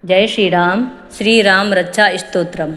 जय श्री राम। श्री राम रक्षा स्तोत्रम।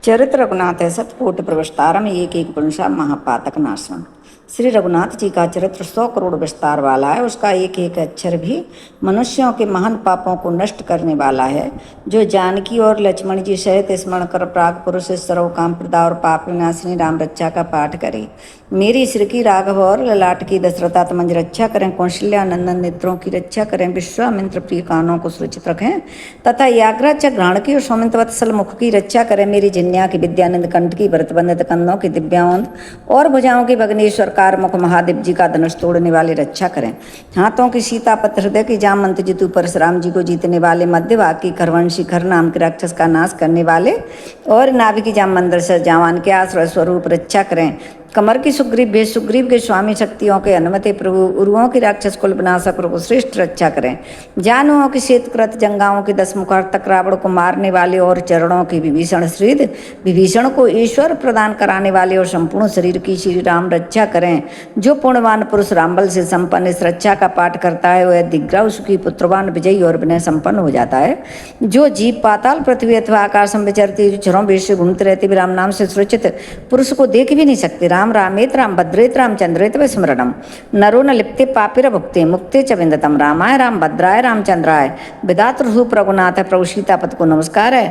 चरित्र रघुनाथ है सतकोटि प्रविस्तारम एक एक पुरुषा महापातक नाशन। श्री रघुनाथ जी का चरित्र 100 करोड़ विस्तार वाला है। उसका एक एक अक्षर भी मनुष्यों के महान पापों को नष्ट करने वाला है। जो जानकी और लक्ष्मण जी सहित स्मरण कर प्राग पुरुष सर्व काम प्रदा और पाप विनाशिनी राम रक्षा का पाठ करे। मेरी श्री की राघव और ललाट की दशरथात्मज रक्षा करें। कौशल्या नंदन नेत्रों की रक्षा करें। विश्वामित्र प्रिय कानों को सुरक्षित रखें तथा याग्राच घ्राण की और सौमित्र वत्सल मुख की रक्षा करें। मेरी जिन्या की विद्यानंद कंठ की भरत बंदित कंधों की दिव्यांद और भुजाओं की भग्नेश्वर कारमुख महादेव जी का धनुष तोड़ने वाले रक्षा करें। हाथों की सीता पत्र हृदय की जामवंत जितु परशुराम जी को जीतने वाले मध्य भाग की खरवंशी खर नाम के राक्षस का नाश करने वाले और नाभि की जामवंदर से जावान के आश्रय स्वरूप रक्षा करें। कमर की सुग्रीव भेष सुग्रीव के स्वामी शक्तियों के अनुमति प्रभु उरुओं की राक्षस कुल विनाशक प्रभु श्रेष्ठ रक्षा करें। जानुओं की श्वेतकृत जंगाओं की 10 मुखार्तक रावण को मारने वाले और चरणों की विभीषण श्रीद विभीषण को ईश्वर प्रदान कराने वाले और संपूर्ण शरीर की श्री राम रक्षा करें। जो पुण्यवान पुरुष रामबल से संपन्न इस रक्षा का पाठ करता है वह दिग्ग्राव सुखी पुत्रवान विजयी और विनय संपन्न हो जाता है। जो जीव पाताल पृथ्वी अथवा आकाश में विचरती क्षणों भेष से घूमते रहती भी राम नाम से सुरक्षित पुरुष को देख भी नहीं सकते। राम रामेत राम भद्रेत राम चंद्रेत व स्मरणम नरो न लिप्ते पापिर भुक्ते मुक्ते च विन्दतम। रामाय राम भद्राय रामचंद्राय विधातृ रघुनाथ प्रभु सीतापत को नमस्कार है।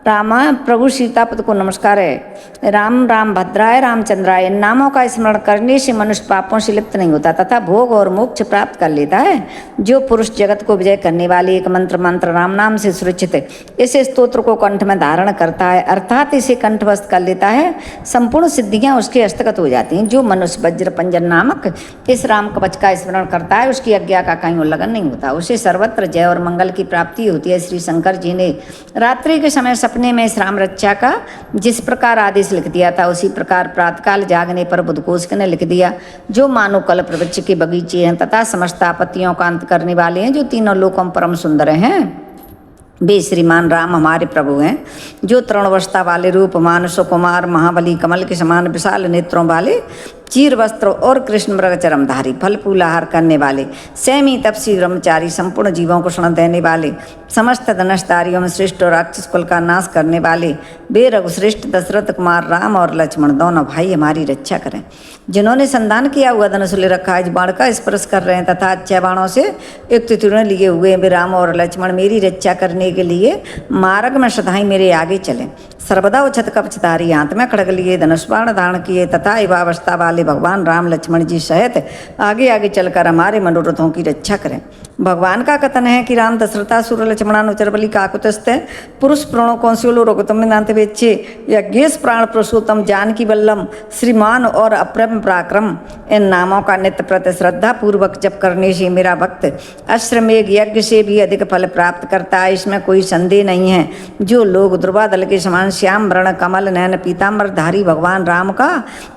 रामा प्रभु सीतापत को नमस्कार है। राम राम भद्राय रामचंद्राय इन नामों का स्मरण करने से मनुष्य पापों से लिप्त नहीं होता तथा भोग और मोक्ष प्राप्त कर लेता है। जो पुरुष जगत को विजय करने वाले एक मंत्र राम नाम से सुरक्षित इस स्तोत्र को कंठ में धारण करता है अर्थात इसे कंठस्थ कर लेता है संपूर्ण सिद्धियां उसके हस्तगत हो जाती हैं। जो मनुष्य वज्र पंजन नामक इस राम कवच का स्मरण करता है उसकी आज्ञा का कहीं उल्लंघन नहीं होता। उसे सर्वत्र जय और मंगल की प्राप्ति होती है। श्री शंकर जी ने रात्रि के समय सपने में इस राम रक्षा का जिस प्रकार आदेश लिख दिया था उसी प्रकार प्रातकाल जागने पर बुद्धकोश ने लिख दिया। जो मानो कल्प वृक्ष के बगीचे हैं तथा समस्त आपत्तियों का अंत करने वाले हैं जो तीनों लोकों में परम सुंदर हैं वे श्रीमान राम हमारे प्रभु हैं। जो तृणवस्था वाले रूप मानसो कुमार महाबली कमल के समान विशाल नेत्रों वाले चीर वस्त्र और कृष्ण मृग चरमधारी फल फूलाहार करने वाले सैमी तपसी ब्रह्मचारी संपूर्ण जीवों को शरण देने वाले समस्त धनुषधारियों में श्रेष्ठ और राक्षस कुल का नाश करने वाले वे रघुश्रेष्ठ दशरथ कुमार राम और लक्ष्मण दोनों भाई हमारी रक्षा करें। जिन्होंने संधान किया हुआ धनुष ले रखा है बाण का स्पर्श कर रहे हैं तथा अच्छे बाणों से युक्त तीर लिए हुए वे राम और लक्ष्मण मेरी रक्षा करने के लिए मार्ग में सदाई मेरे आगे चलें। सर्वदा उछत कवचधारी हाथ में खड़ग लिए धनुष बाण धारण किए तथा युवावस्था वाले भगवान राम लक्ष्मण जी सहित आगे आगे चलकर हमारे मनोरथों की रक्षा करें। भगवान का कथन है कि राम दशरथा सुर लक्ष्मणानुचर बलि काकुतस्थ पुरुष प्रणो कौंस्योलो रघुतम नान्त वेच्छे यज्ञेश प्राण पुरुषोत्तम जानकी वल्लम श्रीमान और अप्रम पराक्रम। इन नामों का नित्य प्रति श्रद्धा पूर्वक जप करने से मेरा भक्त अश्वमेघ यज्ञ से भी अधिक फल प्राप्त करता है इसमें कोई संदेह नहीं है। जो लोग ध्रुवा दल के समान श्याम वर्ण कमल नयन पीताम्बर धारी भगवान राम का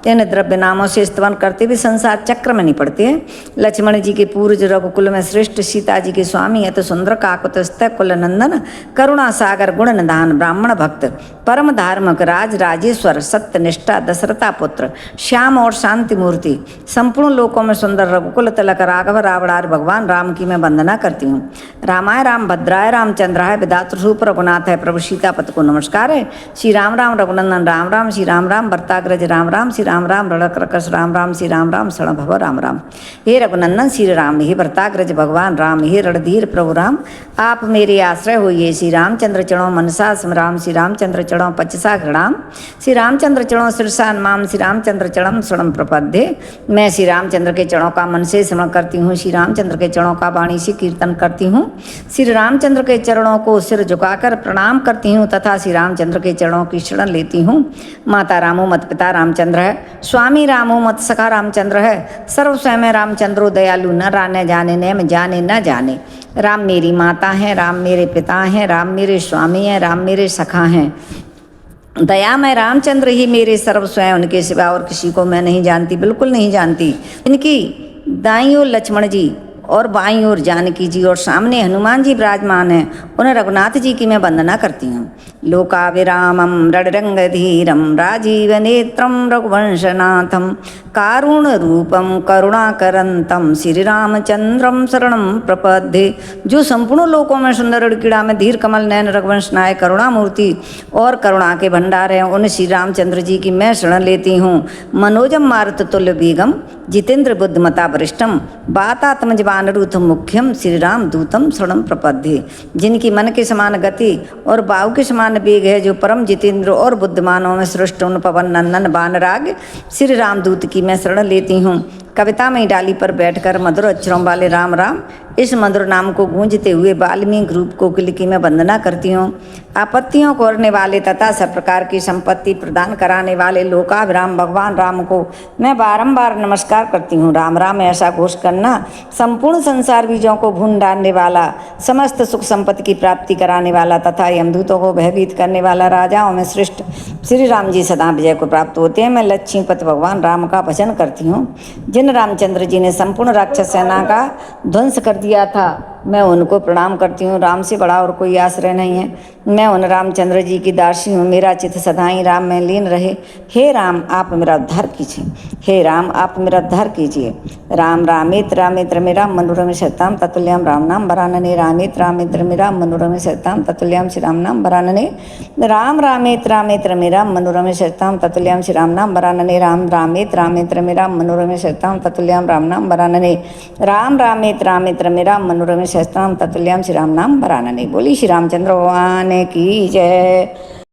इन द्रव्य नामों से स्तवन करते हुए संसार चक्र में नहीं पड़ते हैं। लक्ष्मण जी के पूर्वज रघुकुल में श्रेष्ठ सीता जी के स्वामी अत सुंदर काकुतस्थ कुल नंदन करुणा सागर गुण निधान ब्राह्मण भक्त परम धार्मिक राज राजेश्वर सत्य निष्ठा दशरथा पुत्र श्याम और शांति मूर्ति संपूर्ण लोकों में सुंदर रघुकुल तिलक राघव रावणार भगवान राम की मैं वंदना करती हूँ। रामाय राम भद्राय रामचंद्राय विधातृ रघुनाथ है प्रभु सीतापत को नमस्कार है। श्री राम राम रघुनंदन राम राम श्री राम राम भरताग्रज राम राम श्री राम राम रणकर्कश राम राम श्री राम राम शरण भव राम राम। हे रघुनंदन श्री राम हे भरताग्रज भगवान राम हे रणधीर प्रभु राम आप मेरे आश्रय होइए। श्री रामचंद्र चरणों मनसा स्मराम श्री रामचंद्र चरणों पचसा घृणाम श्री रामचंद्र चरणों शिरसा नमाम श्री रामचंद्र चरणम शरण प्रपद्ये। मैं श्री रामचंद्र के चरणों का मन से स्मरण करती हूँ। श्री रामचंद्र के चरणों का वाणी से कीर्तन करती हूँ। श्री रामचंद्र के चरणों को सिर झुकाकर प्रणाम करती हूँ तथा श्री रामचंद्र के चरणों की शरण लेती हूँ। माता रामो मत पिता रामचंद्र है स्वामी रामो मत सखा रामचंद्र है सर्व स्वयं रामचंद्रो दयालु न राने जाने नेम जाने न जाने। राम मेरी माता है राम मेरे पिता हैं राम मेरे स्वामी हैं राम मेरे सखा हैं। दया में रामचंद्र ही मेरे सर्व स्वयं उनके सिवा और किसी को मैं नहीं जानती बिल्कुल नहीं जानती। इनकी दाई और लक्ष्मण जी और बाईं ओर जानकी जी और सामने हनुमान जी विराजमान हैं, उन रघुनाथ जी की मैं वंदना करती हूँ। लोकाभिरामं रणरंगधीरं राजीव नेत्रं रघुवंशनाथं कारुण रूपम करुणाकरंतम श्री रामचंद्रम शरणम प्रपद्ये। जो संपूर्ण लोकों में सुंदर क्रीड़ा में धीर कमल नयन रघुवंश नायक करुणामूर्ति और करुणा के भंडार हैं, उन श्री रामचंद्र जी की मैं शरण लेती हूँ। मनोजम मारुत तुल्य बेगम जितेंद्र बुद्धिमता वरिष्ठम वातात्मज वानरूथ मुख्यम श्री राम दूतम शरणम प्रपद्ये। जिनकी मन के समान गति और बाहु के समान वेग है, जो परम जितेंद्र और बुद्धिमानों में श्रेष्ठ उन पवन नंदन वानराग श्री रामदूत की मैं शरण लेती हूँ। कविता में डाली पर बैठकर मधुर अक्षरों वाले राम राम इस मधुर नाम को गूंजते हुए वाल्मीकि रूप कोकिल की मैं वंदना करती हूँ। आपत्तियों को हरने वाले तथा सब प्रकार की संपत्ति प्रदान कराने वाले लोकाभिराम भगवान राम को मैं बारंबार नमस्कार करती हूँ। राम राम ऐसा घोष करना संपूर्ण संसार बीजों को भून डालने वाला, समस्त सुख संपत्ति की प्राप्ति कराने वाला तथा यमदूतों को भयभीत करने वाला, राजाओं में श्रेष्ठ श्री राम जी सदा विजय को प्राप्त होते हैं। मैं लक्ष्मीपति भगवान राम का भजन करती हूँ। जिन रामचंद्र जी ने संपूर्ण राक्षस सेना का ध्वंस कर दिया था, मैं उनको प्रणाम करती हूँ। राम से बड़ा और कोई आश्रय नहीं है। मैं उन रामचंद्र जी की दासी हूँ। मेरा चित्त सदा ही राम में लीन रहे। हे राम, आप मेरा उद्धार कीजिए। हे राम, आप मेरा उद्धार कीजिए। राम रामेत रामेत रमे राम मनोरमे सताम ततुल्यम राम नाम वरानने। रामेत रामेत रमे राम मनोरमे सताम ततुल्यम श्री राम नाम वरानने। राम रामेत रामेत रमे राम मनोरमे सताम ततुल्यम श्री राम नाम वरानने। राम रामेत रामेत रमे राम मनोरमे सताम ततुल्यम राम नाम वरानने। राम रामेत रामेत रमे राम मनोरमे सताम ततुल्यम श्री राम नाम वरानने। बोली श्री रामचंद्र भगवान की जय।